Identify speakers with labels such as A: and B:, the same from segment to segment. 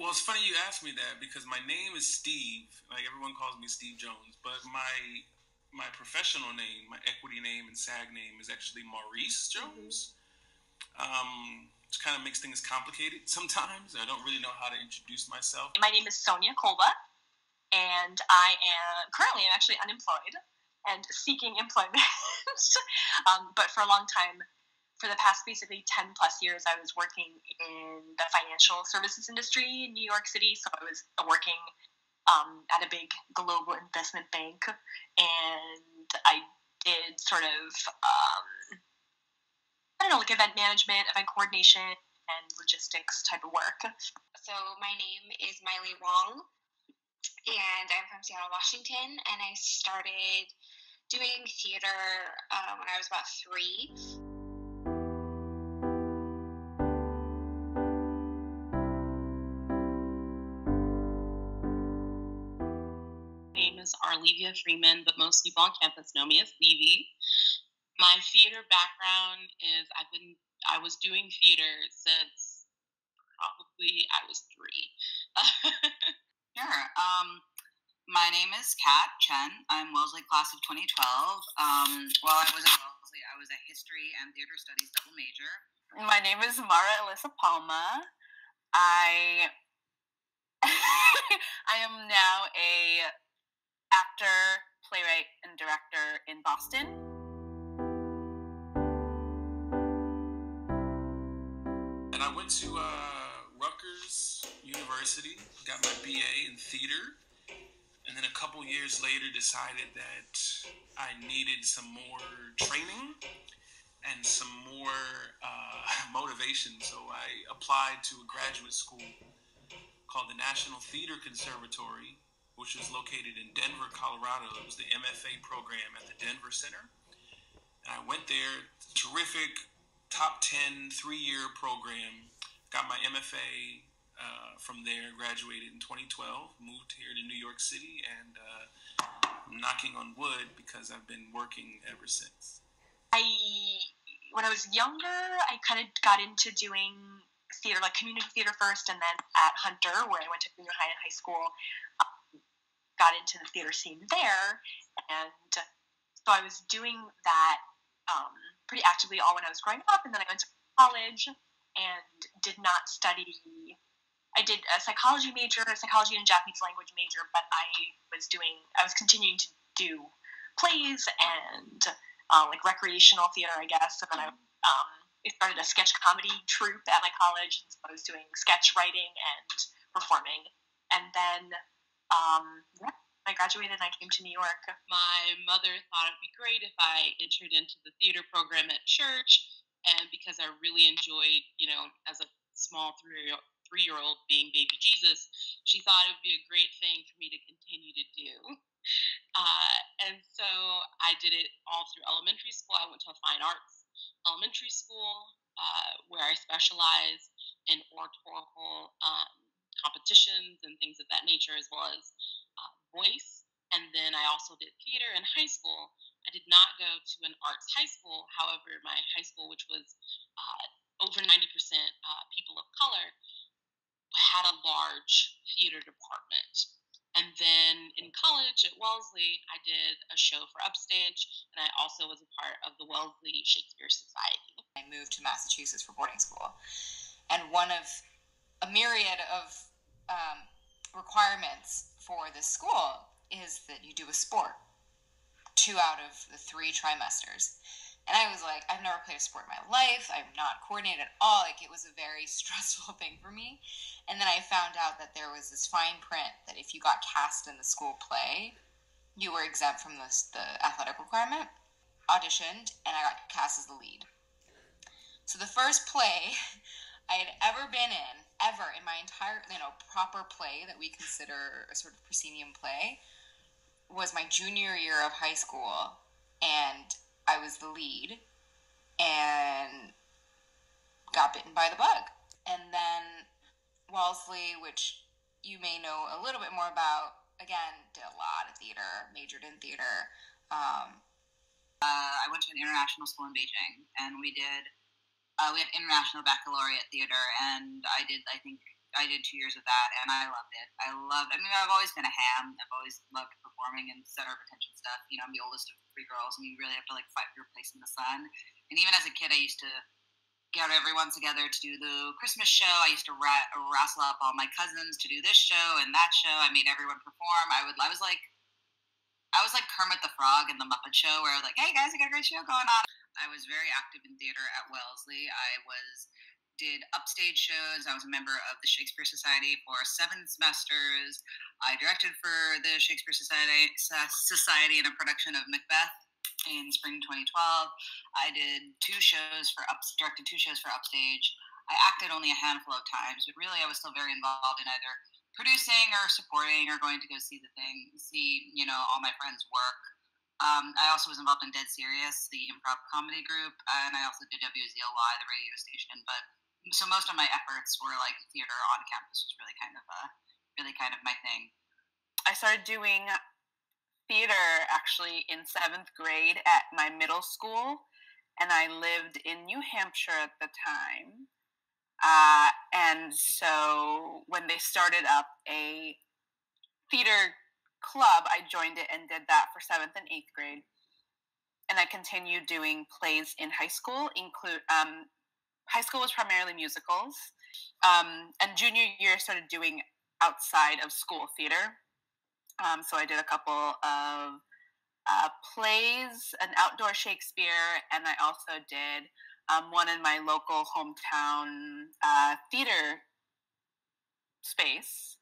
A: Well, it's funny you asked me that because my name is Steve. Like everyone calls me Steve Jones, but my professional name, my equity name and SAG name is actually Maurice Jones. Which kind of makes things complicated sometimes. I don't really know how to introduce myself.
B: My name is Sonia Kolba, and I am currently actually unemployed and seeking employment. But for a long time, for the past basically 10 plus years, I was working in the financial services industry in New York City. So I was working at a big global investment bank, and I did sort of like event management, event coordination, and logistics type of work.
C: So my name is Miley Wong, and I'm from Seattle, Washington, and I started doing theater when I was about 3.
D: My name is Arlevia Freeman, but most people on campus know me as Levy. My theater background is I was doing theater since probably I was 3.
E: Sure. My name is Kat Chen. I'm Wellesley class of 2012. While I was at Wellesley, I was a history and theater studies double major.
F: My name is Mara Alyssa Palma. I am now a actor, playwright, and director in Boston.
A: And I went to Rutgers University, got my BA in theater, and then a couple years later decided that I needed some more training and some more motivation. So I applied to a graduate school called the National Theater Conservatory, which was located in Denver, Colorado. It was the MFA program at the Denver Center. And I went there, terrific, top 10, 3-year program. Got my MFA from there, graduated in 2012, moved here to New York City, and I'm knocking on wood because I've been working ever since.
B: When I was younger, I kind of got into doing theater, like community theater first, and then at Hunter, where I went to junior high and high school, got into the theater scene there, and so I was doing that pretty actively all when I was growing up, and then I went to college and did not study. I did a psychology major, a psychology and Japanese language major, but I was continuing to do plays and like recreational theater, I guess, and then I started a sketch comedy troupe at my college, and so I was doing sketch writing and performing, and then I graduated and I came to New York.
D: My mother thought it'd be great if I entered into the theater program at church, and because I really enjoyed, as a small three-year-old being baby Jesus, she thought it would be a great thing for me to continue to do. And so I did it all through elementary school. I went to a fine arts elementary school where I specialized in oratorical competitions and things of that nature, as well as voice. And then I also did theater in high school. I did not go to an arts high school. However, my high school, which was over 90% people of color, had a large theater department. And then in college at Wellesley, I did a show for Upstage, and I also was a part of the Wellesley Shakespeare Society.
E: I moved to Massachusetts for boarding school, and one of a myriad of requirements for this school is that you do a sport 2 out of the 3 trimesters. And I was like, I've never played a sport in my life. I'm not coordinated at all. Like, it was a very stressful thing for me. And then I found out that there was this fine print that if you got cast in the school play, you were exempt from the athletic requirement. Auditioned, and I got cast as the lead. So the first play I had ever been in, ever in my entire, proper play that we consider a sort of proscenium play, was my junior year of high school, and I was the lead, and got bitten by the bug. And then Wellesley, which you may know a little bit more about, again, did a lot of theater, majored in theater. I went to an international school in Beijing, and we had international baccalaureate theater, and I did, I think,
G: I did 2 years of that, and I loved it. I mean, I've always been a ham. I've always loved performing and center of attention stuff. You know, I'm the oldest of 3 girls, and you really have to like fight for your place in the sun. And even as a kid, I used to get everyone together to do the Christmas show. I used to wrestle up all my cousins to do this show and that show. I made everyone perform. I was like Kermit the Frog in the Muppet Show, where I was like, "Hey guys, I got a great show going on." I was very active in theater at Wellesley. Did upstage shows. I was a member of the Shakespeare Society for 7 semesters. I directed for the Shakespeare Society in a production of Macbeth in spring 2012. I did directed 2 shows for upstage. I acted only a handful of times, but really I was still very involved in either producing or supporting or going to go see all my friends' work. I also was involved in Dead Serious, the improv comedy group, and I also did WZLY, the radio station. But so most of my efforts were like theater on campus was really kind of my thing.
F: I started doing theater actually in 7th grade at my middle school, and I lived in New Hampshire at the time. And so when they started up a theater club, I joined it and did that for 7th and 8th grade. And I continued doing plays in high school. High school was primarily musicals. And junior year I started doing outside of school theater. So I did a couple of plays, an outdoor Shakespeare, and I also did one in my local hometown theater space.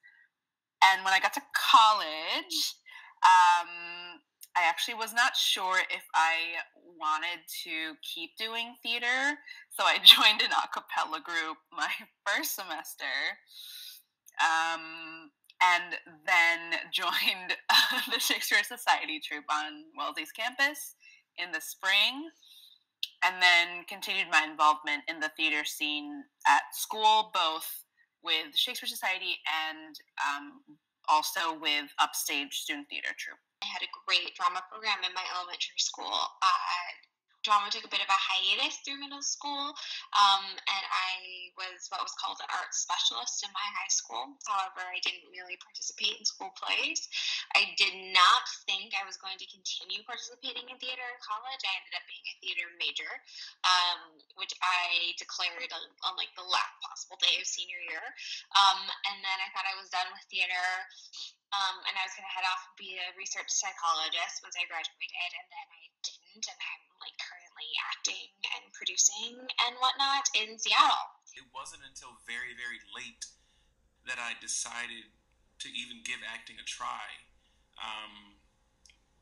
F: And when I got to college, I actually was not sure if I wanted to keep doing theater, so I joined an a cappella group my first semester, and then joined the Shakespeare Society troupe on Wellesley's campus in the spring, and then continued my involvement in the theater scene at school, both with Shakespeare Society and also with Upstage Student Theater Troupe.
C: I had a great drama program in my elementary school. Drama took a bit of a hiatus through middle school, and I was what was called an art specialist in my high school. However, I didn't really participate in school plays. I did not think I was going to continue participating in theater in college. I ended up being a theater major, which I declared on like the last possible day of senior year. And then I thought I was done with theater. And I was going to head off and be a research psychologist once I graduated, and then I didn't, and I'm like currently acting and producing and whatnot in Seattle.
A: It wasn't until very, very late that I decided to even give acting a try.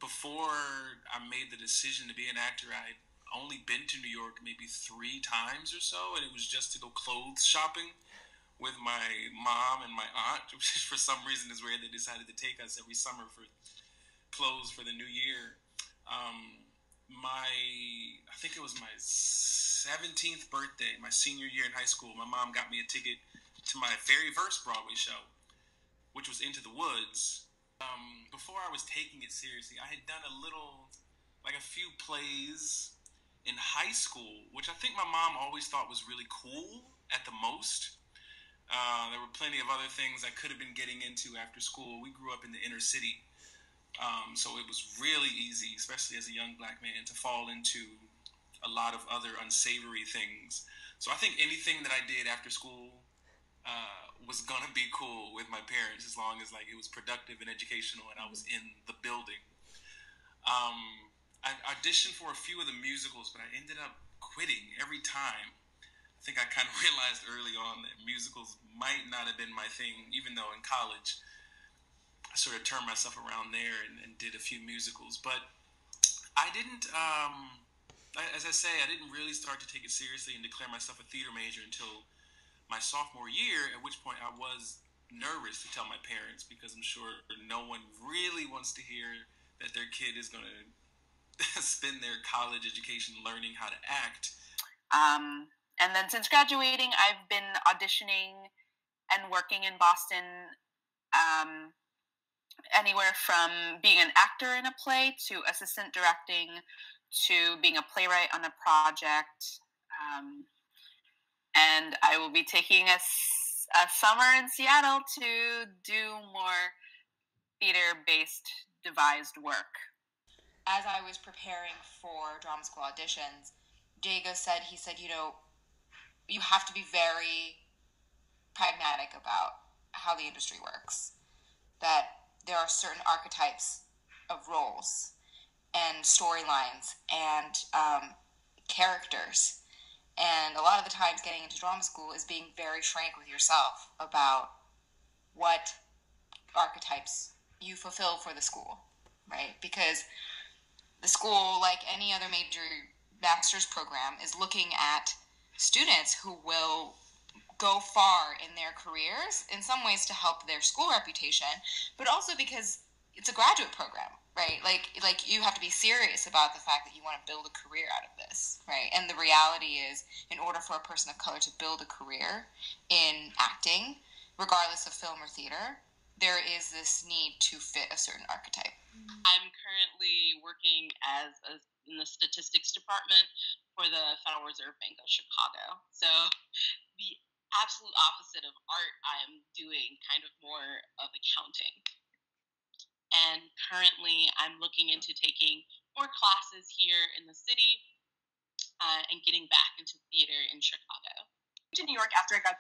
A: Before I made the decision to be an actor, I'd only been to New York maybe 3 times or so, and it was just to go clothes shopping with my mom and my aunt, which for some reason is where they decided to take us every summer for clothes for the new year. I think it was my 17th birthday, my senior year in high school, my mom got me a ticket to my very first Broadway show, which was Into the Woods. Before I was taking it seriously, I had done a few plays in high school, which I think my mom always thought was really cool at the most. There were plenty of other things I could have been getting into after school. We grew up in the inner city, so it was really easy, especially as a young black man, to fall into a lot of other unsavory things. So I think anything that I did after school was gonna be cool with my parents, as long as like it was productive and educational and I was in the building. I auditioned for a few of the musicals, but I ended up quitting every time. I think I kind of realized early on that musicals might not have been my thing, even though in college I sort of turned myself around there and did a few musicals. But I didn't, as I say, I didn't really start to take it seriously and declare myself a theater major until my sophomore year, at which point I was nervous to tell my parents, because I'm sure no one really wants to hear that their kid is going to spend their college education learning how to act.
F: And then since graduating, I've been auditioning and working in Boston, anywhere from being an actor in a play to assistant directing to being a playwright on a project. And I will be taking a a summer in Seattle to do more theater-based devised work.
E: As I was preparing for drama school auditions, Diego said, you have to be very pragmatic about how the industry works. That there are certain archetypes of roles and storylines and characters. And a lot of the times getting into drama school is being very frank with yourself about what archetypes you fulfill for the school, right? Because the school, like any other major master's program, is looking at students who will go far in their careers, in some ways to help their school reputation, but also because it's a graduate program, right? Like you have to be serious about the fact that you want to build a career out of this, right? And the reality is, in order for a person of color to build a career in acting, regardless of film or theater, there is this need to fit a certain archetype.
D: I'm currently working in the statistics department for the Federal Reserve Bank of Chicago. So the absolute opposite of art, I'm doing kind of more of accounting. And currently I'm looking into taking more classes here in the city and getting back into theater in Chicago.
B: I moved to New York after I got,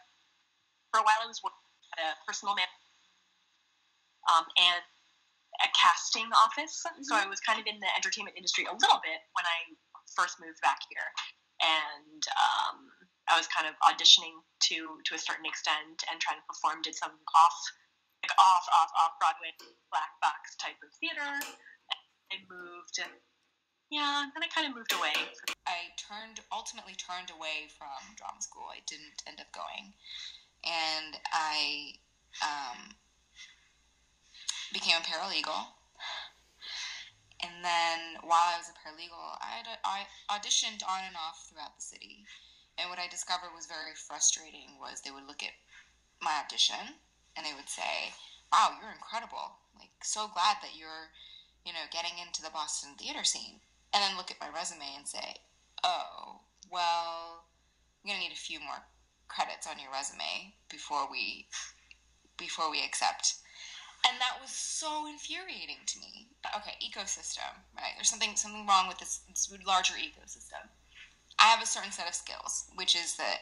B: for a while I was working at a personal man and a casting office. So I was kind of in the entertainment industry a little bit when I first moved back here. And I was kind of auditioning to a certain extent and trying to perform, did some off Broadway black box type of theater. I moved, then I kind of moved away.
E: I ultimately turned away from drama school. I didn't end up going. And I became a paralegal. And then while I was a paralegal, I auditioned on and off throughout the city. And what I discovered was very frustrating was they would look at my audition and they would say, wow, you're incredible. Like, so glad that you're, getting into the Boston theater scene. And then look at my resume and say, oh, well, I'm going to need a few more credits on your resume before we accept. And that was so infuriating to me. Okay, ecosystem, right? There's something wrong with this larger ecosystem. I have a certain set of skills, which is that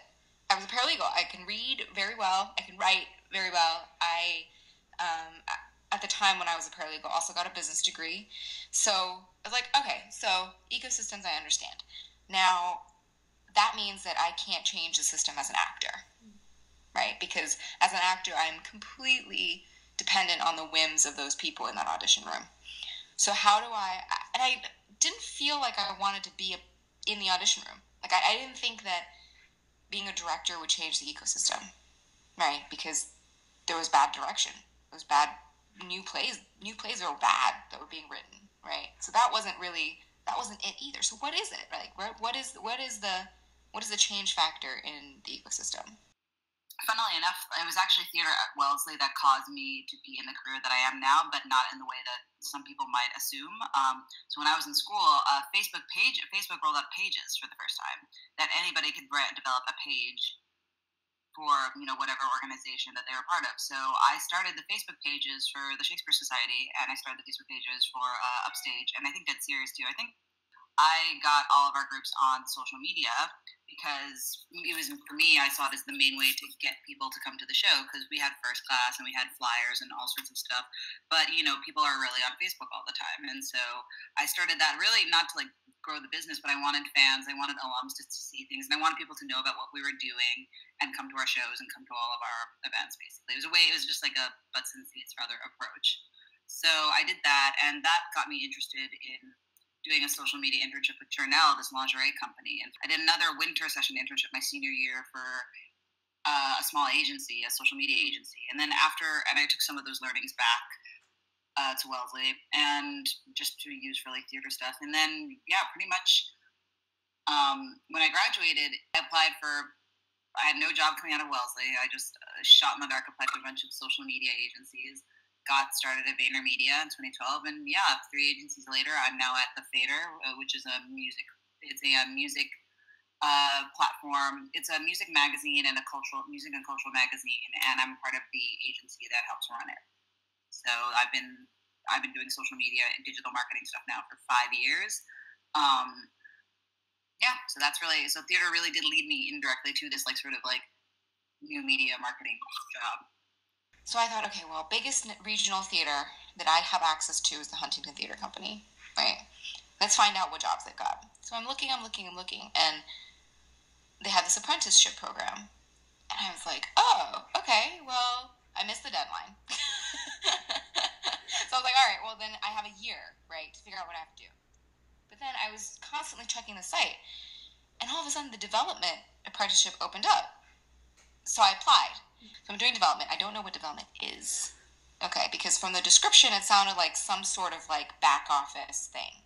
E: I was a paralegal. I can read very well. I can write very well. I, at the time when I was a paralegal, also got a business degree. So I was like, okay, so ecosystems I understand. Now, that means that I can't change the system as an actor, right? Because as an actor, I'm completely dependent on the whims of those people in that audition room. So how do and I didn't feel like I wanted to be in the audition room. Like, I didn't think that being a director would change the ecosystem, right? Because there was bad direction. There was bad new plays that were bad that were being written, right? So that wasn't it either. So what is it? Like, what is the change factor in the ecosystem?
G: Funnily enough, it was actually theater at Wellesley that caused me to be in the career that I am now, but not in the way that some people might assume. So when I was in school, Facebook rolled out Pages for the first time, that anybody could develop a page for whatever organization that they were part of. So I started the Facebook pages for the Shakespeare Society, and I started the Facebook pages for Upstage, and I think Dead Serious too. I think I got all of our groups on social media because it was, for me, I saw it as the main way to get people to come to the show, because we had first class and we had flyers and all sorts of stuff. But, people are really on Facebook all the time. And so I started that really not to grow the business, but I wanted fans, I wanted alums to see things, and I wanted people to know about what we were doing and come to our shows and come to all of our events, basically. It was just like a butts and seats rather approach. So I did that, and that got me interested in doing a social media internship with Journelle, this lingerie company. And I did another winter session internship my senior year for a small agency, a social media agency. And then I took some of those learnings back to Wellesley, and just to use for theater stuff. And then, pretty much when I graduated, I had no job coming out of Wellesley. I just shot in the dark, applied to a bunch of social media agencies. Got started at VaynerMedia in 2012, and 3 agencies later, I'm now at the Fader, which is a music platform. It's a music magazine and music and cultural magazine, and I'm part of the agency that helps run it. So I've been doing social media and digital marketing stuff now for 5 years. So that's really, so theater really did lead me indirectly to this like sort of like new media marketing job.
E: So I thought, okay, well, biggest regional theater that I have access to is the Huntington Theater Company, right? Let's find out what jobs they've got. So I'm looking, and they have this apprenticeship program. And I was like, oh, okay, well, I missed the deadline. So I was like, all right, well, then I have a year, right, to figure out what I have to do. But then I was constantly checking the site, and all of a sudden the development apprenticeship opened up. So I applied. So I'm doing development. I don't know what development is. Okay, because from the description it sounded like some sort of like back office thing.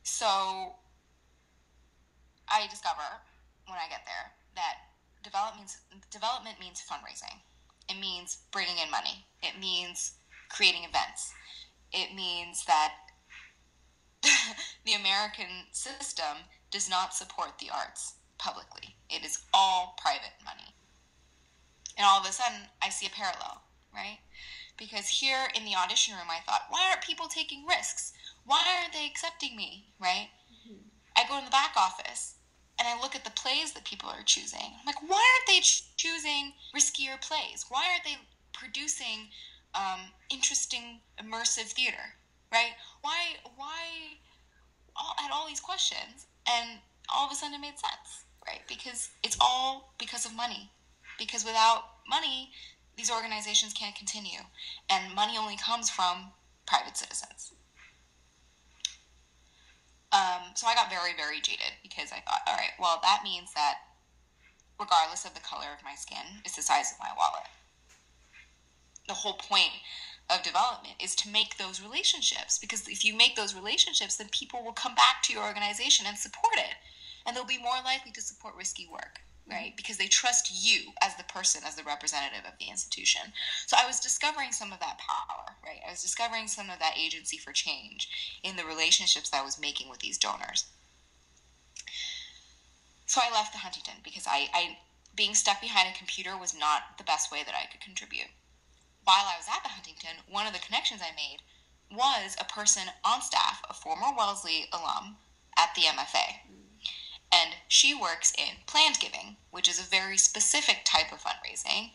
E: So I discover when I get there that development means fundraising. It means bringing in money. It means creating events. It means that the American system does not support the arts publicly. It is all private money. And all of a sudden, I see a parallel, right? Because here in the audition room, I thought, why aren't people taking risks? Why aren't they accepting me, right? Mm-hmm. I go in the back office, and I look at the plays that people are choosing. I'm like, why aren't they choosing riskier plays? Why aren't they producing interesting, immersive theater, right? Why I had all these questions, and all of a sudden it made sense, right? Because it's all because of money. Because without money, these organizations can't continue, and money only comes from private citizens. So I got very, very jaded because I thought, all right, well, that means that regardless of the color of my skin, it's the size of my wallet. The whole point of development is to make those relationships, because if you make those relationships, then people will come back to your organization and support it, and they'll be more likely to support risky work, right? Because they trust you as the person, as the representative of the institution. So I was discovering some of that power, right? I was discovering some of that agency for change in the relationships that I was making with these donors. So I left the Huntington because I being stuck behind a computer was not the best way that I could contribute. While I was at the Huntington, one of the connections I made was a person on staff, a former Wellesley alum at the MFA. And she works in planned giving, which is a very specific type of fundraising.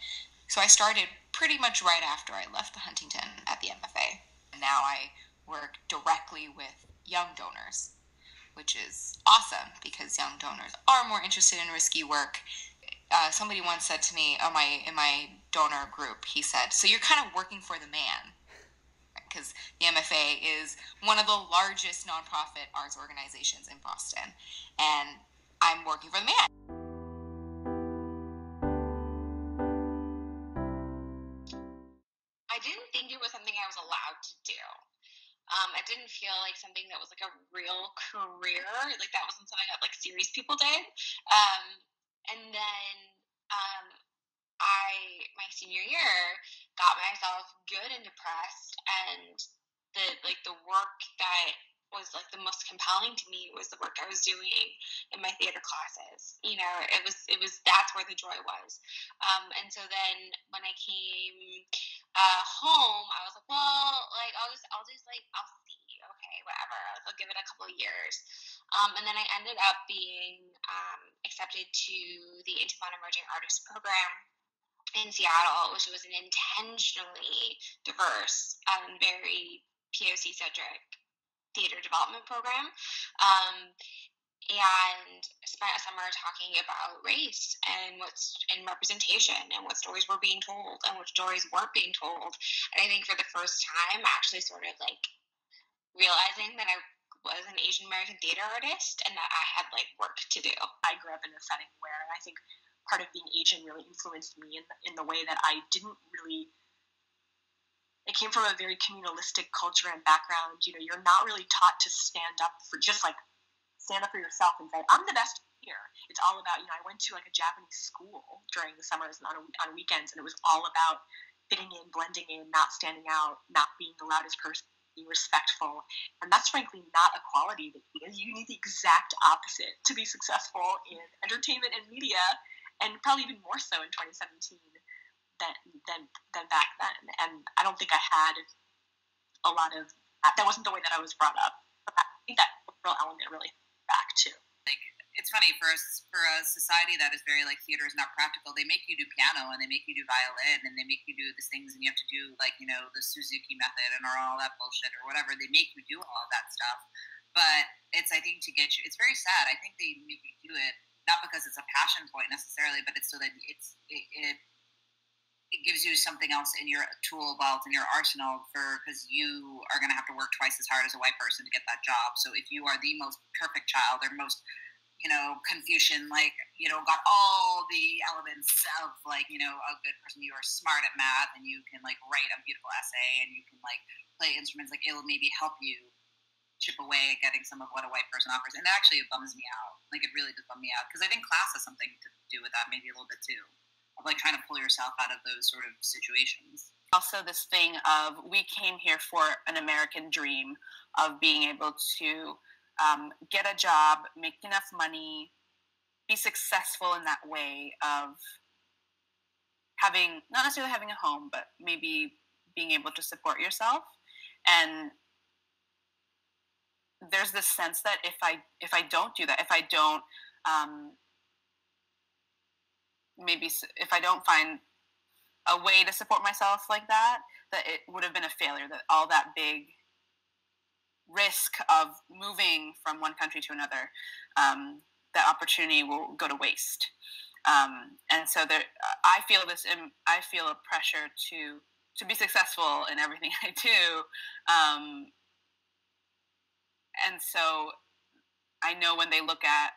E: So I started pretty much right after I left the Huntington at the MFA. And now I work directly with young donors, which is awesome because young donors are more interested in risky work. Somebody once said to me in my donor group, he said, so you're kind of working for the man, because the MFA is one of the largest nonprofit arts organizations in Boston, and I'm working for the man.
C: I didn't think it was something I was allowed to do. It didn't feel like something that was like a real career. Like that wasn't something that like serious people did. And then my senior year, got myself good and depressed, and the work that was like the most compelling to me was the work I was doing in my theater classes. You know, it was that's where the joy was. And so then when I came home, I was like, well, like I'll see, okay, whatever. I'll give it a couple of years. And then I ended up being accepted to the Intermont Emerging Artists Program in Seattle, which was an intentionally diverse, very POC centric theater development program, and spent a summer talking about race and representation and what stories were being told and what stories weren't being told. And I think for the first time, actually sort of like realizing that I was an Asian American theater artist and that I had like work to do.
B: I grew up in a setting where, and I think part of being Asian really influenced me in the way that I didn't really. It came from a very communalistic culture and background. You know, you're not really taught to stand up for yourself and say, I'm the best here. It's all about, I went to like a Japanese school during the summers and on weekends, and it was all about fitting in, blending in, not standing out, not being the loudest person be respectful. And that's frankly not a quality that you need the exact opposite to be successful in entertainment and media, and probably even more so in 2017 than back then. And I don't think I had a lot of that. Wasn't the way that I was brought up. But I think that cultural element really back too.
G: It's funny for a society that is very like theater is not practical. They make you do piano and they make you do violin and they make you do these things and you have to do like the Suzuki method and all that bullshit or whatever. They make you do all of that stuff, but it's I think to get you. It's very sad. I think they make you do it not because it's a passion point necessarily, but it's so that it gives you something else in your tool belt in your arsenal because you are going to have to work twice as hard as a white person to get that job. So if you are the most perfect child or most Confucian, got all the elements of a good person. You are smart at math and you can write a beautiful essay and you can play instruments. It'll maybe help you chip away at getting some of what a white person offers. And actually it bums me out. It really does bum me out because I think class has something to do with that maybe a little bit too. Of trying to pull yourself out of those sort of situations.
F: Also this thing of we came here for an American dream of being able to get a job, make enough money, be successful in that way of not necessarily having a home, but maybe being able to support yourself. And there's this sense that if I don't do that, if I don't if I don't find a way to support myself like that it would have been a failure, that all that big risk of moving from one country to another, that opportunity will go to waste. And so I feel a pressure to be successful in everything I do. And so I know when they look at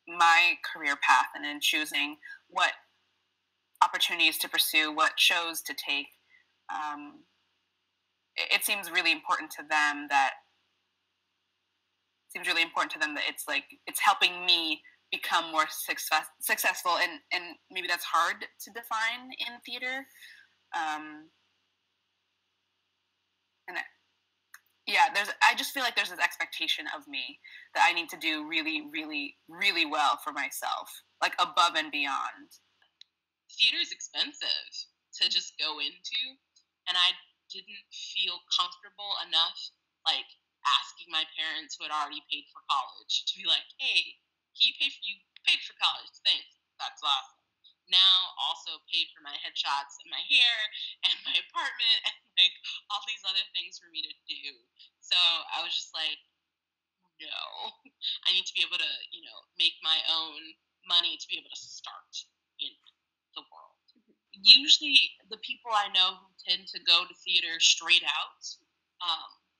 F: my career path and in choosing what opportunities to pursue, what shows to take, it seems really important to them that it's helping me become more successful, and maybe that's hard to define in theater. I just feel like there's this expectation of me that I need to do really, really, really well for myself, above and beyond.
D: Theater is expensive to just go into, and I didn't feel comfortable enough, asking my parents who had already paid for college to be like, hey, you paid for college, thanks, that's awesome. Now also paid for my headshots and my hair and my apartment and all these other things for me to do. So I was just like, no, I need to be able to, make my own money to be able to start in the world. Usually the people I know who tend to go to theater straight out,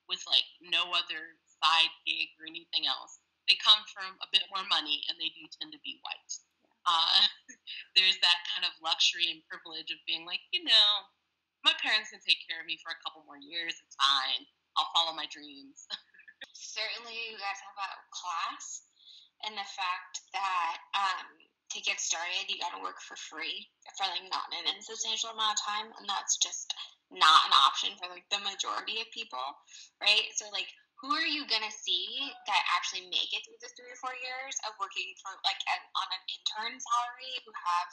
D: with no other side gig or anything else, they come from a bit more money and they do tend to be white. There's that kind of luxury and privilege of being my parents can take care of me for a couple more years. It's fine. I'll follow my dreams.
C: Certainly, you guys talk about class and the fact that to get started, you got to work for free for not an insubstantial amount of time, and that's just not an option for the majority of people, right? So who are you gonna see that actually make it through the 3 or 4 years of working for on an intern salary, who have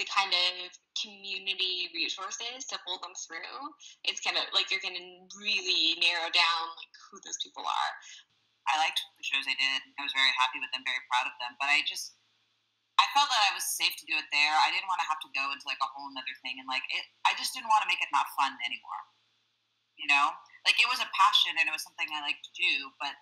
C: the kind of community resources to pull them through? It's kind of you're gonna really narrow down who those people are.
G: I liked the shows I did. I was very happy with them, very proud of them. But I felt that I was safe to do it there. I didn't want to have to go into a whole nother thing, and I just didn't want to make it not fun anymore. It was a passion and it was something I liked to do, but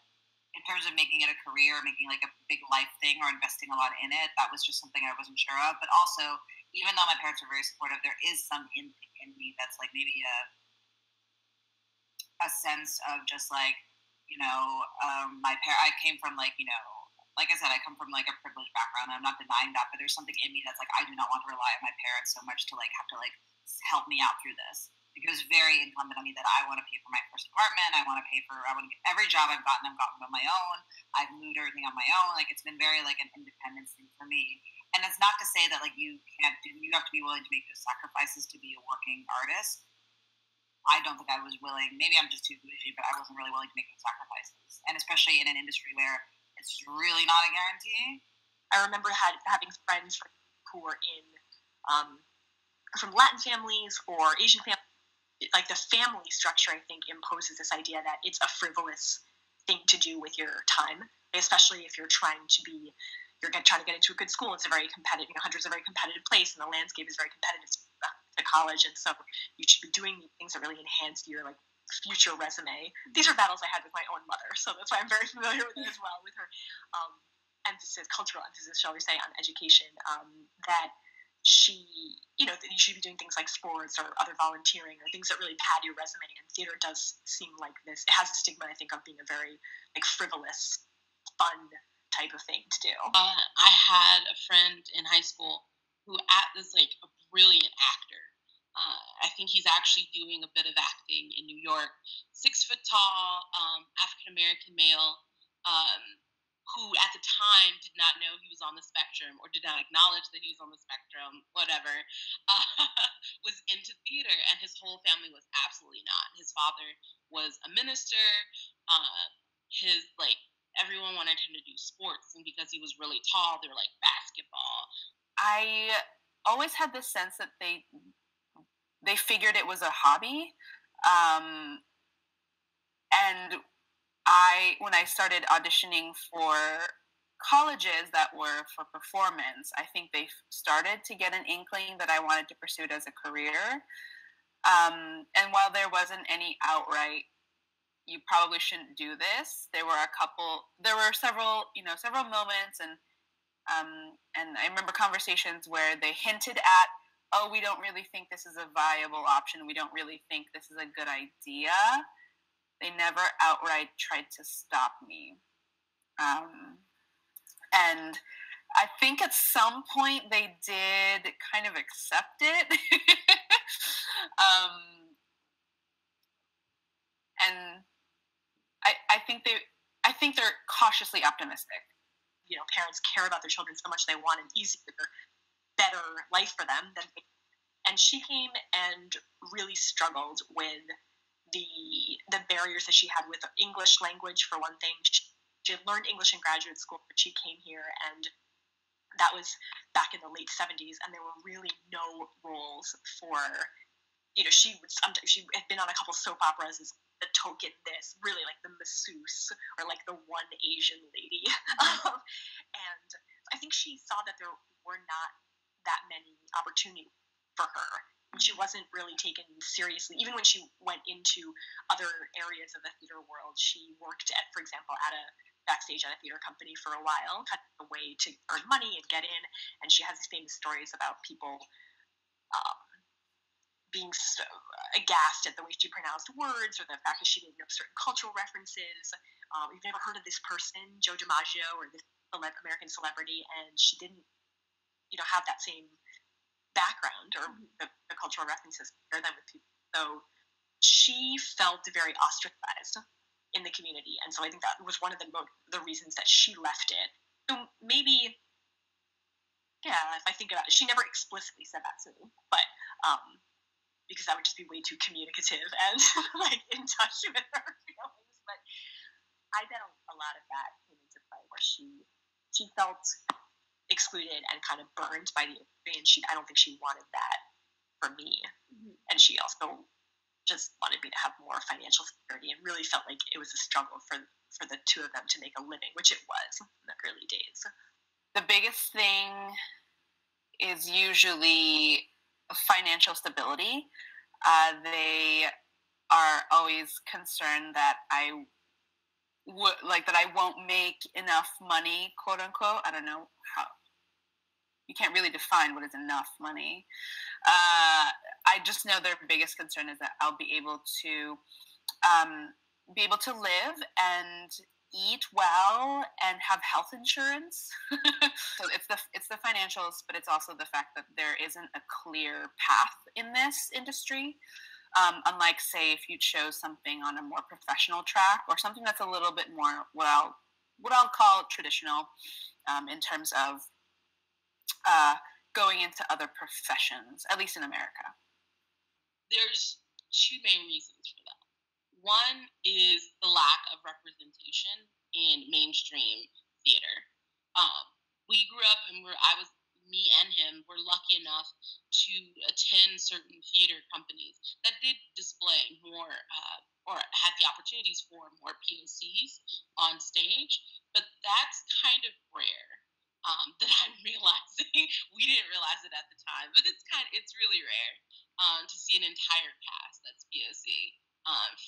G: in terms of making it a career, making a big life thing or investing a lot in it, that was just something I wasn't sure of. But also, even though my parents were very supportive, there is some in me that's maybe a sense of just I came from like I said, I come from a privileged background. I'm not denying that, but there's something in me that's I do not want to rely on my parents so much to have to help me out through this. It was very incumbent on me that I want to pay for my first apartment. I want to get every job I've gotten on my own. I've moved everything on my own. It's been very an independence thing for me. And it's not to say that you have to be willing to make those sacrifices to be a working artist. I don't think I was willing. Maybe I'm just too bougie, but I wasn't really willing to make those sacrifices, and especially in an industry where it's really not a guarantee.
B: I remember having friends who were in from Latin families or Asian families. Like the family structure, I think, imposes this idea that it's a frivolous thing to do with your time, especially if you're trying to get into a good school. It's a very competitive, Hunter's a very competitive place, and the landscape is very competitive to college, and so you should be doing things that really enhance your like future resume. These are battles I had with my own mother, so that's why I'm very familiar with it as well, with her cultural emphasis, shall we say, on education, that she, that you should be doing things like sports or other volunteering or things that really pad your resume. And theater does seem like this. It has a stigma, I think, of being a very like frivolous, fun type of thing to do.
D: I had a friend in high school who is like a brilliant actor. I think he's actually doing a bit of acting in New York. 6 foot tall, African American male. Who at the time did not know he was on the spectrum or did not acknowledge that he was on the spectrum, whatever, was into theater, and his whole family was absolutely not. His father was a minister. Everyone wanted him to do sports, and because he was really tall, they were like basketball.
F: I always had this sense that they figured it was a hobby, and when I started auditioning for colleges that were for performance, I think they started to get an inkling that I wanted to pursue it as a career. And while there wasn't any outright, you probably shouldn't do this, there were several moments, and I remember conversations where they hinted at, oh, we don't really think this is a viable option. We don't really think this is a good idea. They never outright tried to stop me. And I think at some point they did kind of accept it. And I think they're cautiously optimistic.
B: Parents care about their children so much, they want an easier, better life for them. And she came and really struggled with the barriers that she had with English language, for one thing. She had learned English in graduate school, but she came here, and that was back in the late 70s, and there were really no roles for, she had been on a couple soap operas as the token this, really like the masseuse, or like the one Asian lady. And I think she saw that there were not that many opportunities for her. She wasn't really taken seriously. Even when she went into other areas of the theater world, she worked at, for example, backstage at a theater company for a while, kind of a way to earn money and get in. And she has these famous stories about people being so aghast at the way she pronounced words, or the fact that she didn't know certain cultural references. We've never heard of this person, Joe DiMaggio, or this American celebrity, and she didn't, have that same background or the cultural references share them with people. So she felt very ostracized in the community, and so I think that was one of the reasons that she left it. So maybe, if I think about it, she never explicitly said that to me, but because that would just be way too communicative and like in touch with her feelings. But I bet a lot of that came into play, where she felt excluded and kind of burned by the industry, and I don't think she wanted that for me. Mm-hmm. And she also just wanted me to have more financial security, and really felt like it was a struggle for the two of them to make a living, which it was in the early days.
F: The biggest thing is usually financial stability. They are always concerned that I won't make enough money, quote unquote. I don't know how. You can't really define what is enough money. I just know their biggest concern is that I'll be able to live and eat well and have health insurance. So it's the financials, but it's also the fact that there isn't a clear path in this industry. Unlike, say, if you chose something on a more professional track, or something that's a little bit more what I'll call traditional, in terms of going into other professions, at least in America.
D: There's two main reasons for that. One is the lack of representation in mainstream theater. We grew up and me and him were lucky enough to attend certain theater companies that did display more or had the opportunities for more POCs on stage, but that's kind of rare. That I'm realizing. We didn't realize it at the time, but it's really rare to see an entire cast that's POC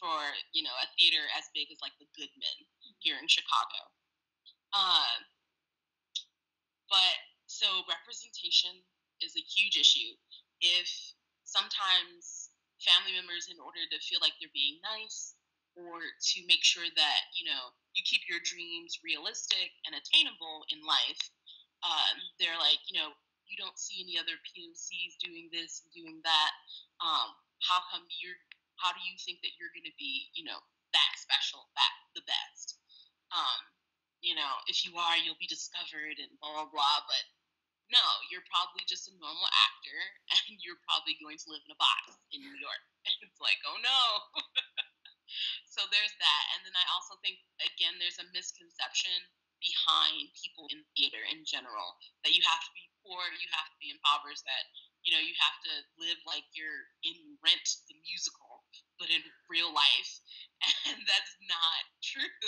D: for a theater as big as like the Goodman here in Chicago. But so representation is a huge issue. If sometimes family members, in order to feel like they're being nice or to make sure that you keep your dreams realistic and attainable in life, they're like, you don't see any other POCs doing this and doing that. How do you think that you're going to be, that special, that the best? If you are, you'll be discovered and blah, blah, blah. But no, you're probably just a normal actor and you're probably going to live in a box in New York. And it's like, oh no. So there's that. And then I also think, again, there's a misconception behind people in theater in general, that you have to be poor, you have to be impoverished, that you have to live like you're in Rent the musical, but in real life. And that's not true.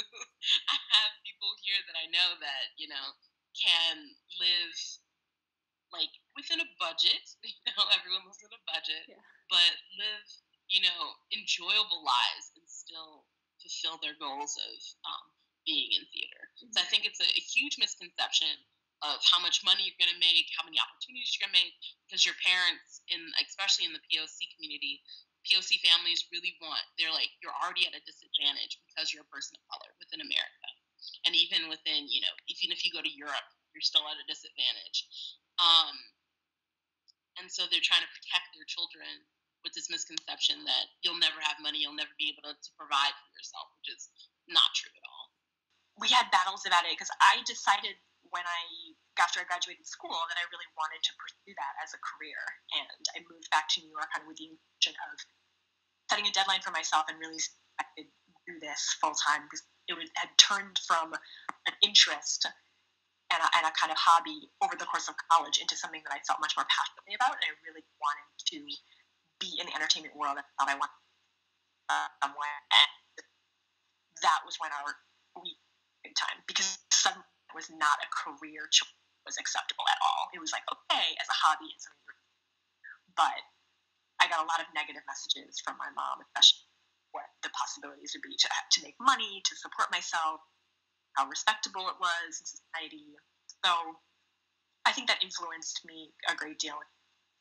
D: I have people here that I know that can live like within a budget. Everyone lives in a budget, but live enjoyable lives and still fulfill their goals of being in theater. So I think it's a huge misconception of how much money you're going to make, how many opportunities you're going to make, because your parents, especially in the POC community, POC families really they're like, you're already at a disadvantage because you're a person of color within America. And even within, even if you go to Europe, you're still at a disadvantage. And so they're trying to protect their children with this misconception that you'll never have money, you'll never be able to provide for yourself, which is not true at all.
B: We had battles about it because I decided after I graduated school that I really wanted to pursue that as a career. And I moved back to New York with the intention of setting a deadline for myself and really I could do this full time, because it had turned from an interest and a kind of hobby over the course of college into something that I felt much more passionately about. And I really wanted to be in the entertainment world. I thought I wanted somewhere. And that was when we big time, because suddenly it was not a career choice was acceptable at all. It was like, okay, as a hobby and something. But I got a lot of negative messages from my mom, especially what the possibilities would be to make money, to support myself, how respectable it was in society. So I think that influenced me a great deal in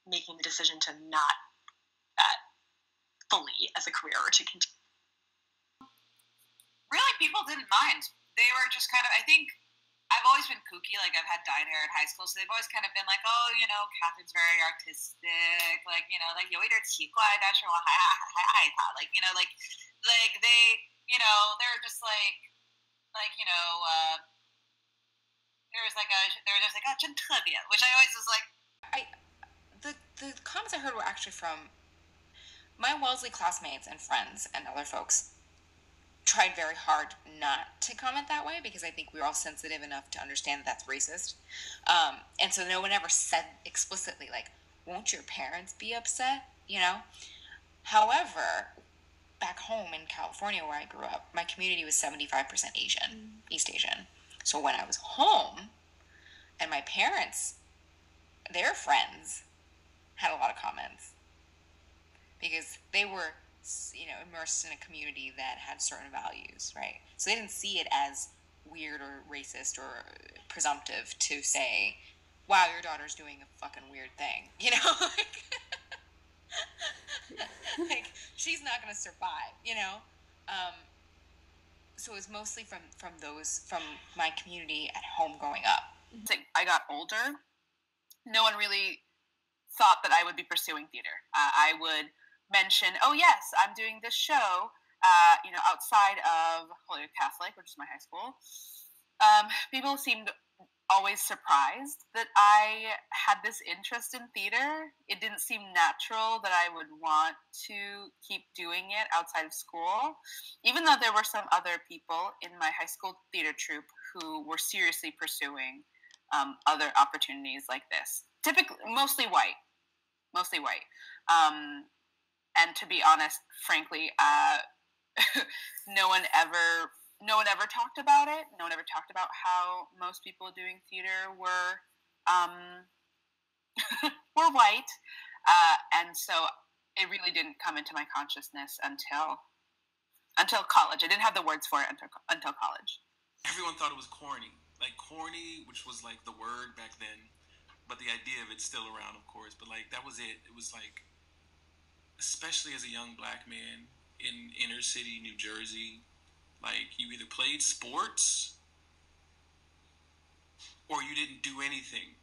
B: making the decision to not do that fully as a career or to continue.
G: Really, people didn't mind. They were just kind of, I think, I've always been kooky. Like, I've had dyed hair in high school, so they've always kind of been like, oh, Catherine's very artistic. Like, like, 有一点奇怪，但是我还爱她. Like, like they, they're just like, there was just like, 真特别, which I always was like.
E: The comments I heard were actually from my Wellesley classmates and friends and other folks. Tried very hard not to comment that way, because I think we're all sensitive enough to understand that that's racist. And so no one ever said explicitly, like, won't your parents be upset? However, back home in California where I grew up, my community was 75% Asian, East Asian. So when I was home and my parents, their friends, had a lot of comments, because they were immersed in a community that had certain values, right? So they didn't see it as weird or racist or presumptive to say, wow, your daughter's doing a fucking weird thing, like she's not going to survive, so it was mostly from my community at home growing up.
F: I got older, no one really thought that I would be pursuing theater. I would mention, oh yes, I'm doing this show, outside of Holyoke Catholic, which is my high school. People seemed always surprised that I had this interest in theater. It didn't seem natural that I would want to keep doing it outside of school, even though there were some other people in my high school theater troupe who were seriously pursuing other opportunities like this. Typically, mostly white. And to be honest, frankly, no one ever talked about it. No one ever talked about how most people doing theater were were white, and so it really didn't come into my consciousness until college. I didn't have the words for it until college.
A: Everyone thought it was corny, like corny, which was like the word back then, but the idea of it's still around, of course. But like that was it. It was like, especially as a young black man in inner city New Jersey. Like, you either played sports or you didn't do anything.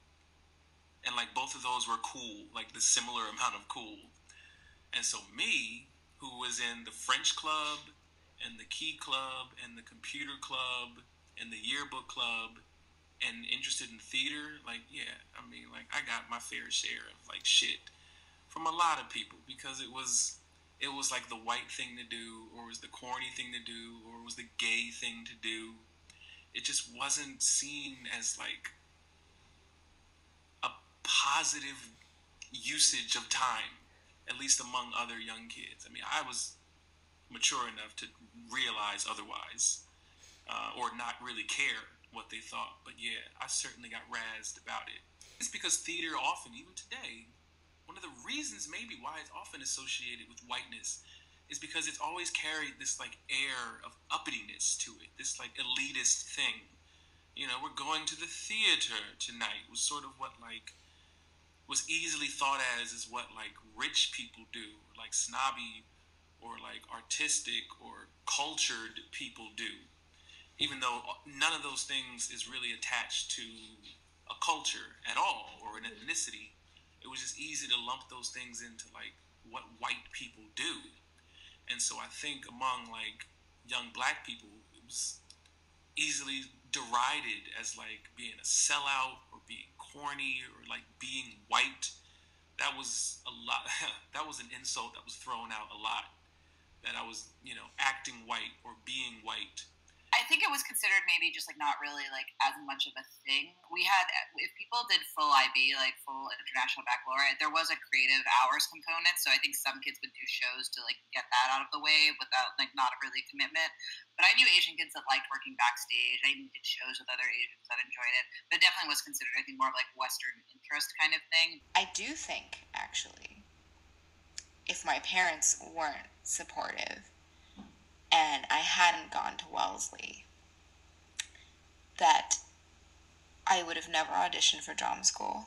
A: And, like, both of those were cool, like the similar amount of cool. And so me, who was in the French club and the key club and the computer club and the yearbook club and interested in theater, like, yeah, I mean, like, I got my fair share of, like, shit from a lot of people, because it was like the white thing to do, or it was the corny thing to do, or it was the gay thing to do. It just wasn't seen as like a positive usage of time, at least among other young kids. I mean, I was mature enough to realize otherwise, or not really care what they thought. But yeah, I certainly got razzed about it. It's because theater often, even today, one of the reasons maybe why it's often associated with whiteness is because it's always carried this like air of uppityness to it, this like elitist thing. You know, we're going to the theater tonight was sort of what like was easily thought as is what like rich people do, like snobby or like artistic or cultured people do. Even though none of those things is really attached to a culture at all or an ethnicity. It was just easy to lump those things into like what white people do. And so I think among like young black people, it was easily derided as like being a sellout or being corny or like being white. That was a lot. That was an insult that was thrown out a lot. That I was, you know, acting white or being white.
G: I think it was considered maybe just like not really like as much of a thing. We had, if people did full IB, like full international baccalaureate, there was a creative hours component. So I think some kids would do shows to like get that out of the way without like not really commitment. But I knew Asian kids that liked working backstage. I even did shows with other Asians that enjoyed it. But it definitely was considered, I think, more of like Western interest kind of thing.
E: I do think, actually, if my parents weren't supportive and I hadn't gone to Wellesley, that I would have never auditioned for drama school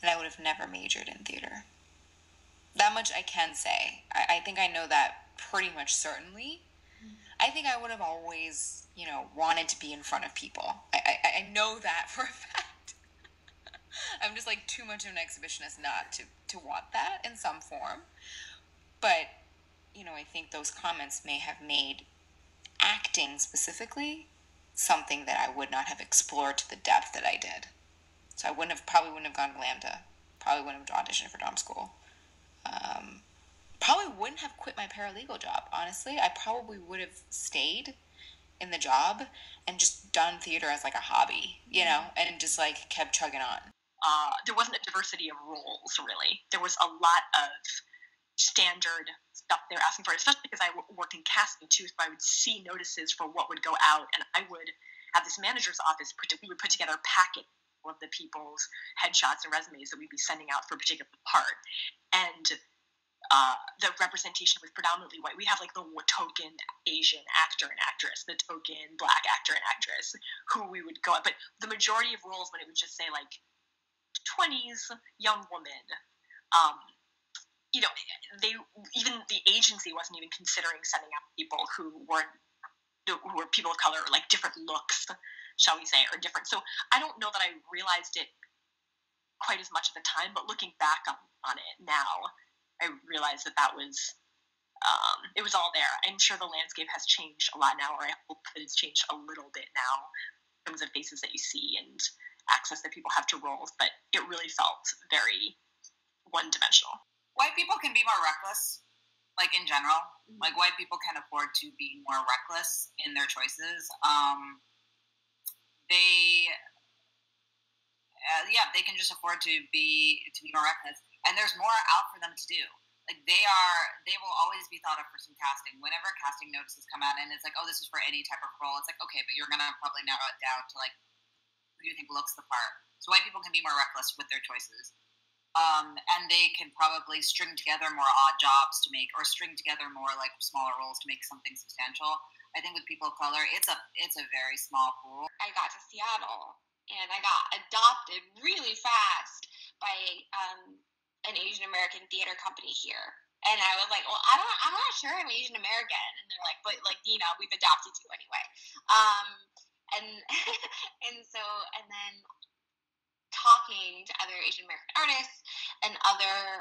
E: and I would have never majored in theater. That much I can say. I think I know that pretty much certainly. I think I would have always, you know, wanted to be in front of people. I know that for a fact. I'm just like too much of an exhibitionist not to want that in some form. But, you know, I think those comments may have made acting specifically something that I would not have explored to the depth that I did. So I probably wouldn't have gone to Lambda. Probably wouldn't have auditioned for drama school. Probably wouldn't have quit my paralegal job, honestly. I probably would have stayed in the job and just done theater as like a hobby, you know, and just like kept chugging on.
B: There wasn't a diversity of roles, really. There was a lot of standard stuff they were asking for, especially because I worked in casting too, so I would see notices for what would go out, and I would have this manager's office, we would put together a packet of the people's headshots and resumes that we'd be sending out for a particular part. And the representation was predominantly white. We have like the token Asian actor and actress, the token black actor and actress who we would go at. But the majority of roles, when it would just say like 20s young woman, you know, even the agency wasn't even considering sending out people who were people of color, or like different looks, shall we say, or different. So I don't know that I realized it quite as much at the time, but looking back on it now, I realized that was, it was all there. I'm sure the landscape has changed a lot now, or I hope that it's changed a little bit now in terms of faces that you see and access that people have to roles, but it really felt very one-dimensional.
G: White people can be more reckless, like in general. Like white people can afford to be more reckless in their choices. They can just afford to be more reckless, and there's more out for them to do. Like they will always be thought of for some casting. Whenever casting notices come out, and it's like, oh, this is for any type of role. It's like, okay, but you're gonna probably narrow it down to like who you think looks the part. So white people can be more reckless with their choices, and they can probably string together more odd jobs to make, or string together more like smaller roles to make something substantial. I think with people of color, it's a very small pool.
C: I got to Seattle, and I got adopted really fast by an Asian American theater company here. And I was like, well, I'm not sure I'm Asian American. And they're like, but like, you know, we've adopted you anyway. And then talking to other Asian American artists and other,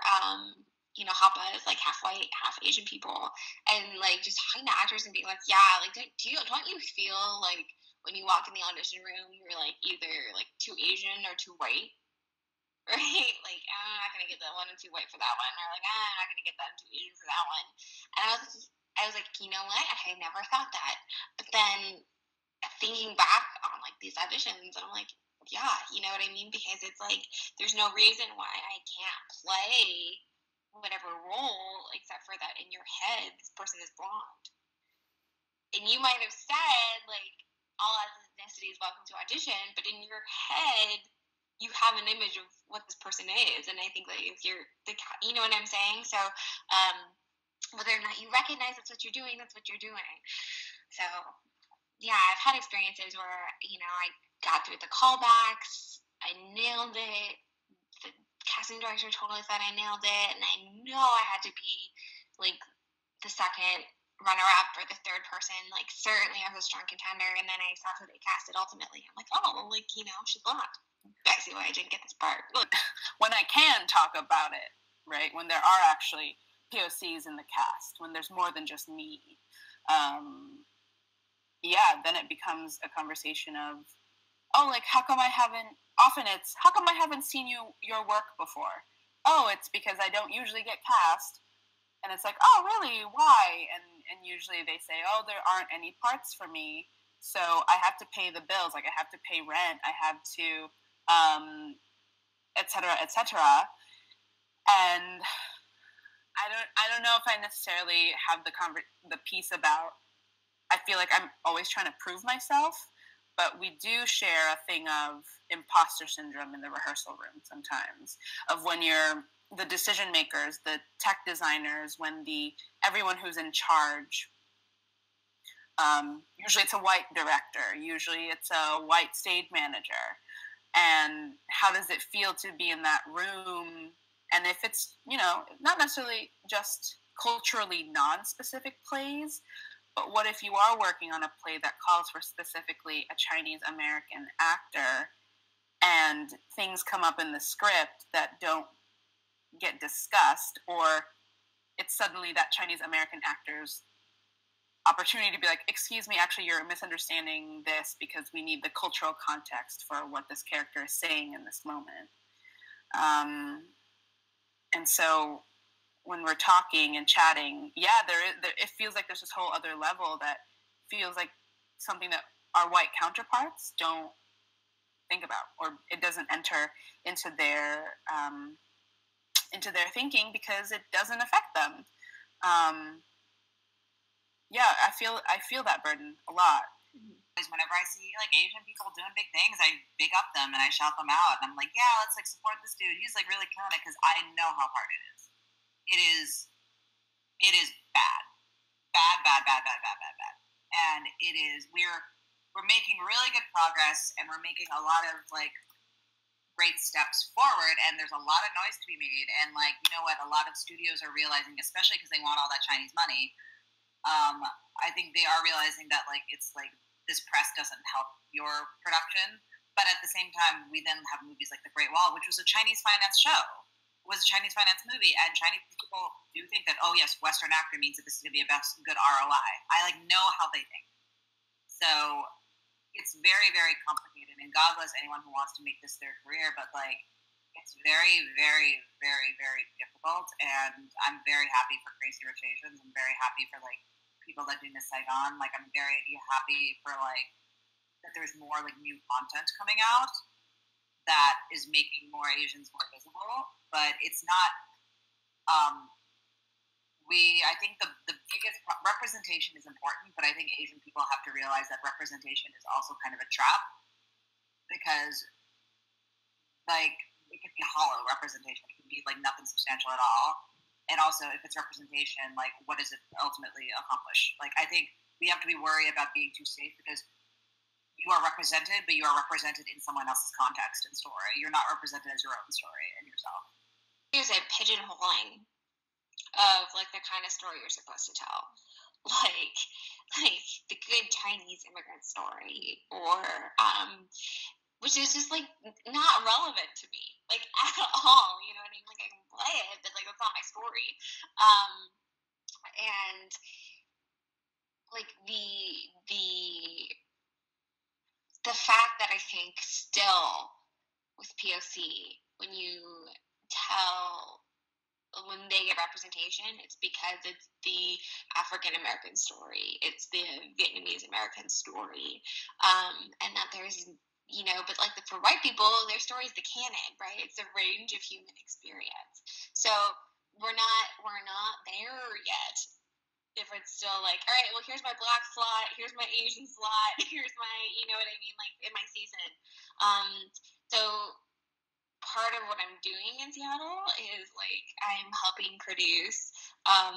C: Hapa is like half white, half Asian people, and like just talking to actors and being like, yeah, like don't you feel like when you walk in the audition room, you're like either like too Asian or too white, right? Like I'm not gonna get that one, I'm too white for that one, or like I'm not gonna get that, I'm too Asian for that one. And I was like, you know what? I never thought that, but then thinking back on like these auditions, and I'm like, yeah, you know what I mean? Because it's like there's no reason why I can't play whatever role except for that in your head this person is blonde. And you might have said like all ethnicities welcome to audition, but in your head you have an image of what this person is. And I think that if you're you know what I'm saying? So whether or not you recognize that's what you're doing, that's what you're doing. So yeah, I've had experiences where, you know, I got through the callbacks, I nailed it, the casting director totally said I nailed it, and I know I had to be like the second runner-up or the third person. Like certainly I was a strong contender, and then I saw who they casted ultimately. I'm like, oh, like, you know, she's blonde. I see why I didn't get this part.
F: When I can talk about it, right, when there are actually POCs in the cast, when there's more than just me, then it becomes a conversation of, oh, like, how come I haven't seen your work before? Oh, it's because I don't usually get cast. And it's like, oh, really? Why? And usually they say, oh, there aren't any parts for me, so I have to pay the bills. Like, I have to pay rent. I have to, et cetera, et cetera. And I don't know if I necessarily have the piece about, I feel like I'm always trying to prove myself, but we do share a thing of imposter syndrome in the rehearsal room sometimes, of when you're the decision makers, the tech designers, when everyone who's in charge, usually it's a white director, usually it's a white stage manager, and how does it feel to be in that room? And if it's, you know, not necessarily just culturally non-specific plays, but what if you are working on a play that calls for specifically a Chinese American actor, and things come up in the script that don't get discussed, or it's suddenly that Chinese American actor's opportunity to be like, excuse me, actually you're misunderstanding this because we need the cultural context for what this character is saying in this moment. And so when we're talking and chatting, it feels like there's this whole other level that feels like something that our white counterparts don't think about, or it doesn't enter into their thinking because it doesn't affect them. I feel that burden a lot.
G: Whenever I see like Asian people doing big things, I big up them and I shout them out, and I'm like, yeah, let's like support this dude. He's like really killing it, because I know how hard it is. It is bad, and it is. We're making really good progress, and we're making a lot of like great steps forward, and there's a lot of noise to be made. And like, you know what, a lot of studios are realizing, especially because they want all that Chinese money. I think they are realizing that like it's like this press doesn't help your production, but at the same time, we then have movies like The Great Wall, which was a Chinese finance show. Was a Chinese finance movie, and Chinese people do think that, oh yes, Western actor means that this is going to be a good ROI. I like know how they think, so it's very, very complicated, and God bless anyone who wants to make this their career, but like, it's very, very, very, very difficult, and I'm very happy for Crazy Rich Asians. I'm very happy for like people that do Miss Saigon. Like, I'm very happy for like that there's more like new content coming out that is making more Asians more visible, but it's not. I think the biggest representation is important, but I think Asian people have to realize that representation is also kind of a trap, because like it can be hollow representation. It can be like nothing substantial at all. And also, if it's representation, like what does it ultimately accomplish? Like, I think we have to be worried about being too safe, because you are represented, but you are represented in someone else's context and story. You're not represented as your own story and yourself.
C: There's a pigeonholing of like the kind of story you're supposed to tell, like the good Chinese immigrant story, or which is just like not relevant to me, like at all. You know what I mean? Like, I can play it, but like that's not my story. And like the fact that I think still with POC, when they get representation, it's because it's the African American story, it's the Vietnamese American story, and that there's, you know, but like for white people, their story is the canon, right? It's a range of human experience. So we're not there yet. If it's still like, all right, well, here's my Black slot, here's my Asian slot, here's my, you know what I mean, like in my season. So part of what I'm doing in Seattle is like I'm helping produce a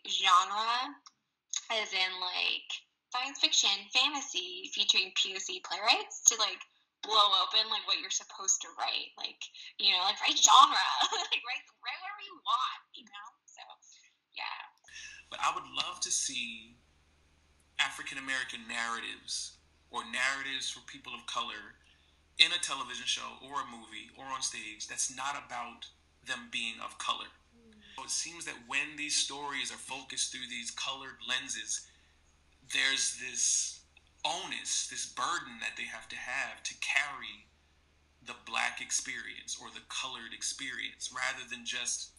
C: genre, as in like science fiction, fantasy, featuring POC playwrights, to like blow open like what you're supposed to write, like, you know, like write genre, like write whatever you want, you know. So yeah.
A: But I would love to see African American narratives, or narratives for people of color, in a television show or a movie or on stage that's not about them being of color. So it seems that when these stories are focused through these colored lenses, there's this onus, this burden that they have to carry the Black experience or the colored experience, rather than just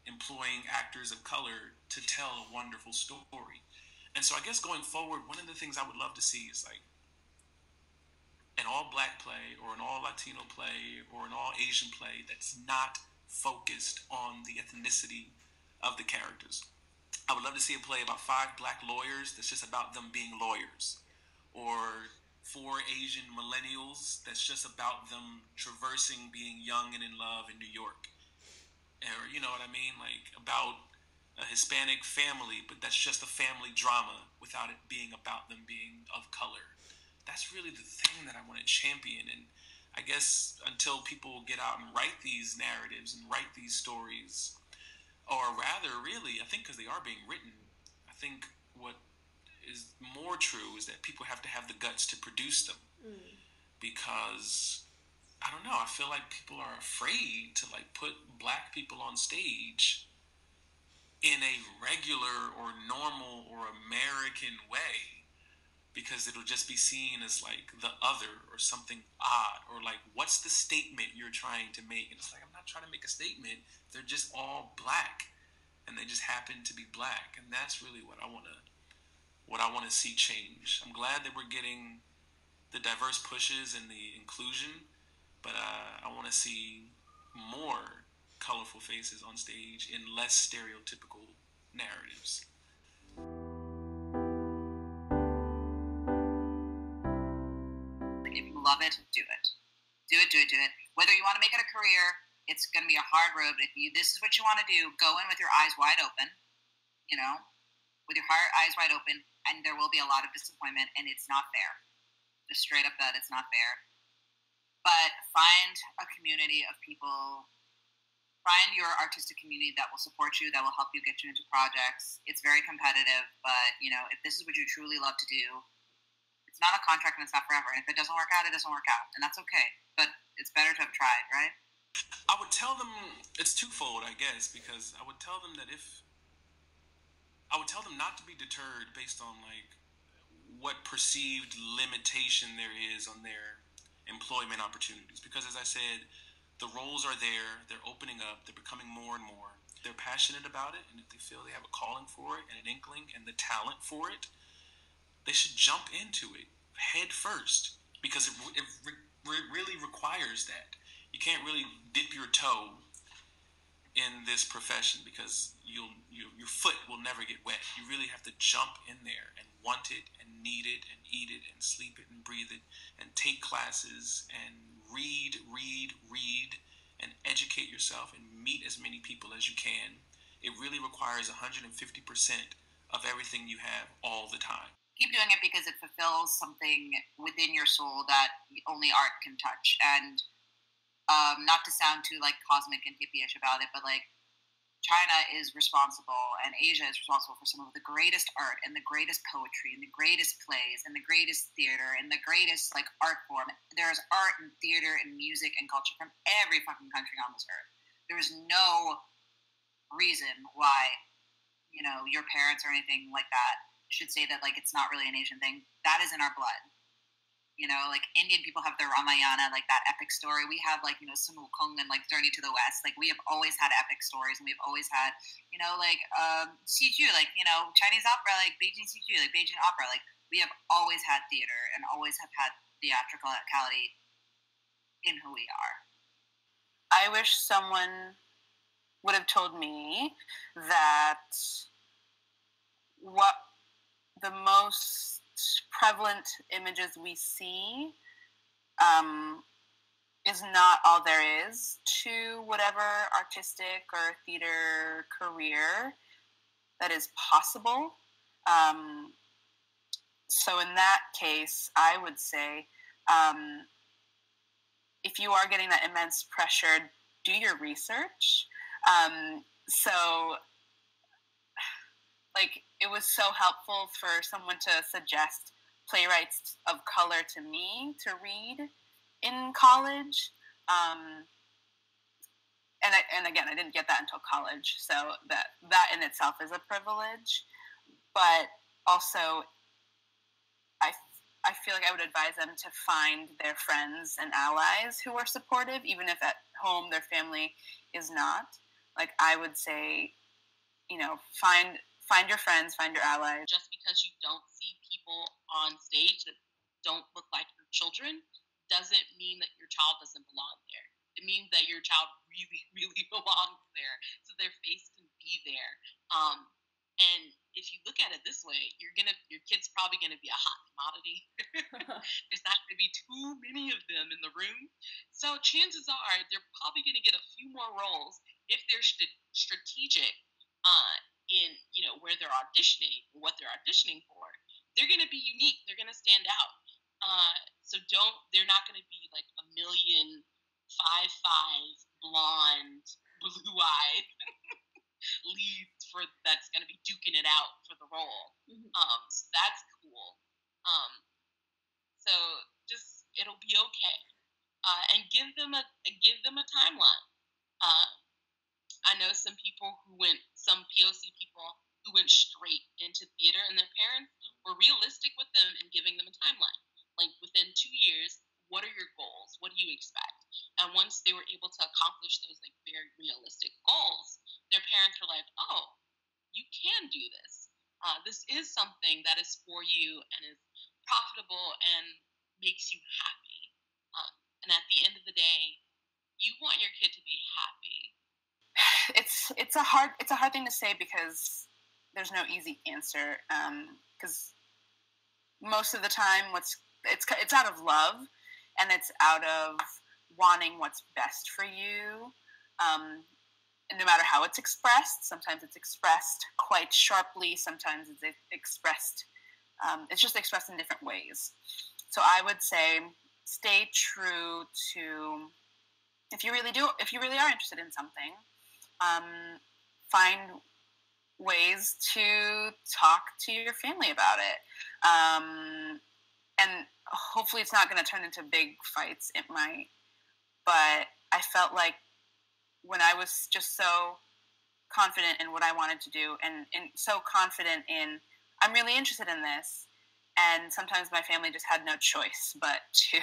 A: employing actors of color to tell a wonderful story. And so I guess going forward, one of the things I would love to see is like an all-Black play, or an all-Latino play, or an all-Asian play that's not focused on the ethnicity of the characters. I would love to see a play about 5 Black lawyers that's just about them being lawyers, or 4 Asian millennials that's just about them traversing being young and in love in New York, or, you know what I mean, like about a Hispanic family, but that's just a family drama without it being about them being of color. That's really the thing that I want to champion. And I guess until people get out and write these narratives and write these stories, or rather, really, I think because they are being written, I think what is more true is that people have to have the guts to produce them. Because, I don't know, I feel like people are afraid to like put Black people on stage in a regular or normal or American way, because it'll just be seen as like the other or something odd, or like, what's the statement you're trying to make? And it's like, I'm not trying to make a statement. They're just all Black, and they just happen to be Black, and that's really what I want to see change. I'm glad that we're getting the diverse pushes and the inclusion, but I want to see more colorful faces on stage in less stereotypical narratives.
G: If you love it, do it. Do it. Whether you want to make it a career, it's going to be a hard road. But if this is what you want to do, go in with your eyes wide open, you know, with your eyes wide open, and there will be a lot of disappointment, and it's not fair. Just straight up that it's not fair. But find a community of people. Find your artistic community that will support you, that will help you get you into projects. It's very competitive, but, you know, if this is what you truly love to do, it's not a contract and it's not forever. And if it doesn't work out, it doesn't work out. And that's okay. But it's better to have tried, right?
A: I would tell them, it's twofold, I guess, because I would tell them that I would tell them not to be deterred based on like what perceived limitation there is on their employment opportunities. Because as I said, the roles are there, they're opening up, they're becoming more and more. They're passionate about it, and if they feel they have a calling for it and an inkling and the talent for it, they should jump into it head first, because it really requires that. You can't really dip your toe in this profession because your foot will never get wet. You really have to jump in there and want it and need it and eat it and sleep it and breathe it and take classes and read and educate yourself and meet as many people as you can. It really requires 150% of everything you have all the time.
G: Keep doing it because it fulfills something within your soul that only art can touch. And not to sound too like cosmic and hippie-ish about it, but like China is responsible and Asia is responsible for some of the greatest art and the greatest poetry and the greatest plays and the greatest theater and the greatest like art form. There's art and theater and music and culture from every fucking country on this earth. There is no reason why, you know, your parents or anything like that should say that like it's not really an Asian thing. That is in our blood. You know, like Indian people have their Ramayana, like that epic story. We have like, you know, Sun Wukong and like Journey to the West. Like we have always had epic stories, and we've always had, you know, like Siju, like, you know, Chinese opera, like Beijing Siju, like Beijing opera. Like we have always had theater and always have had theatricality in who we are.
F: I wish someone would have told me that what the most prevalent images we see is not all there is to whatever artistic or theater career that is possible. So in that case, I would say, if you are getting that immense pressure, do your research. So, like, it was so helpful for someone to suggest playwrights of color to me to read in college. And again, I didn't get that until college, so that in itself is a privilege. But also, I feel like I would advise them to find their friends and allies who are supportive, even if at home their family is not. Like, I would say, you know, find your friends, find your allies.
D: Just because you don't see people on stage that don't look like your children doesn't mean that your child doesn't belong there. It means that your child really, really belongs there, so their face can be there. And if you look at it this way, your kid's probably gonna be a hot commodity. There's not gonna be too many of them in the room, so chances are they're probably gonna get a few more roles if they're strategic in, you know, where they're auditioning, what they're auditioning for. They're gonna be unique. They're gonna stand out. So they're not gonna be like a million 5'5" blonde, blue-eyed leads that's going to be duking it out for the role. So that's cool. So just, it'll be okay. And give them a timeline. I know some POC people who went straight into theater, and their parents were realistic with them and giving them a timeline. Like, within 2 years, what are your goals? What do you expect? And once they were able to accomplish those like very realistic goals, their parents were like, "Oh, you can do this. This is something that is for you and is profitable and makes you happy." And at the end of the day, you want your kid to be happy.
F: It's a hard thing to say because there's no easy answer. Because most of the time, it's out of love. And it's out of wanting what's best for you, no matter how it's expressed. Sometimes it's expressed quite sharply. Sometimes it's expressed, it's just expressed in different ways. So I would say stay true to, if you really are interested in something, find ways to talk to your family about it. And hopefully it's not going to turn into big fights. It might. But I felt like when I was just so confident in what I wanted to do and so confident in, I'm really interested in this, And sometimes my family just had no choice but to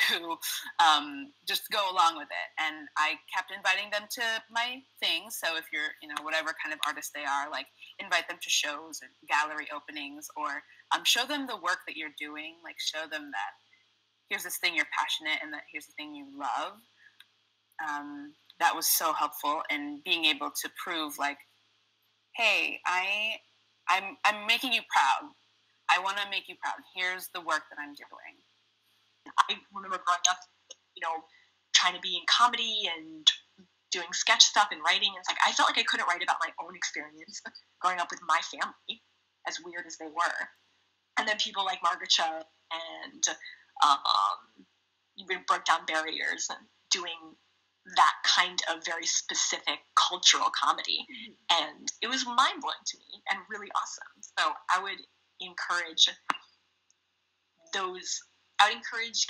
F: just go along with it. And I kept inviting them to my things. So if you're, whatever kind of artist they are, like invite them to shows or gallery openings, or show them the work that you're doing. Like show them that here's this thing you're passionate and that here's the thing you love. That was so helpful in being able to prove like, hey, I'm making you proud. I want to make you proud. Here's the work that I'm doing.
B: I remember growing up, trying to be in comedy and doing sketch stuff and writing. And it's like I felt like I couldn't write about my own experience growing up with my family, as weird as they were. And then people like Margaret Cho and even broke down barriers and doing that kind of very specific cultural comedy. And it was mind-blowing to me and really awesome. So I would encourage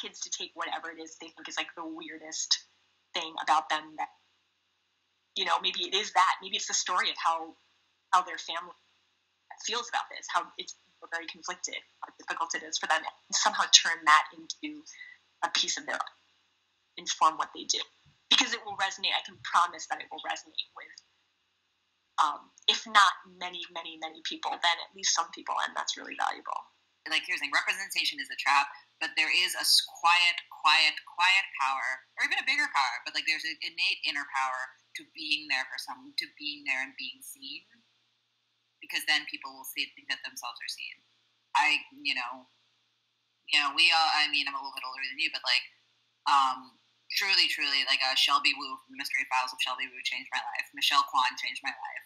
B: kids to take whatever it is they think is like the weirdest thing about them, that maybe it is that, maybe it's the story of how their family feels about this, how it's very conflicted, how difficult it is for them, and somehow turn that into a piece of their life, inform what they do, because it will resonate. I can promise that it will resonate with if not many, many, many people, then at least some people, and that's really valuable.
G: Like here's the thing, representation is a trap, but there is a quiet power, or even a bigger power, but like there's an innate inner power to being there for someone, to being there and being seen, because then people will think that themselves are seen. We all, I'm a little bit older than you, but like, truly, like Shelby Woo from the Mystery Files of Shelby Woo changed my life. Michelle Kwan changed my life.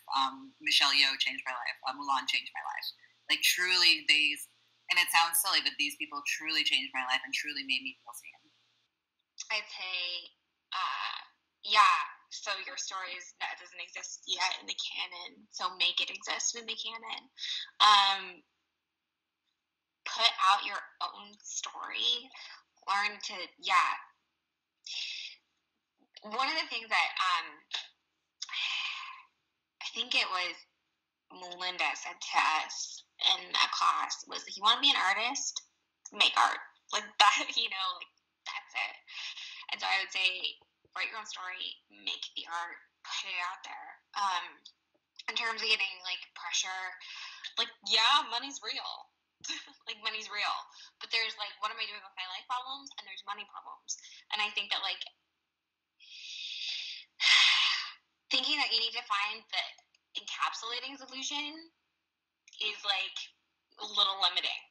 G: Michelle Yeoh changed my life. Mulan changed my life. Like truly, and it sounds silly, but these people truly changed my life and truly made me feel seen.
C: I'd say, so your story doesn't exist yet in the canon, so make it exist in the canon. Put out your own story. Learn to, one of the things that I think it was Melinda said to us in a class was, if you want to be an artist, make art. Like that, like that's it. And so I would say, write your own story, make the art, put it out there. In terms of getting like pressure, like money's real. Like money's real. But there's like, what am I doing with my life problems? And there's money problems. And I think that like thinking that you need to find the encapsulating solution is like a little limiting,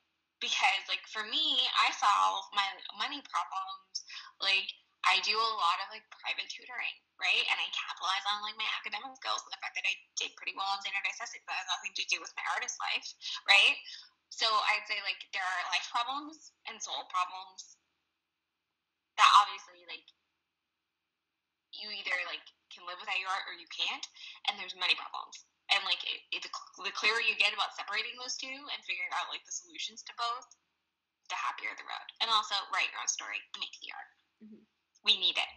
C: because like for me, I solve my money problems, like I do a lot of like private tutoring, right? And I capitalize on like my academic skills and the fact that I did pretty well on standardized testing, but has nothing to do with my artist life, right? So I'd say like there are life problems and soul problems that obviously like you either like can live without your art or you can't, and there's money problems. And like the clearer you get about separating those two and figuring out like the solutions to both, the happier the road. And also write your own story, make the art. We need it.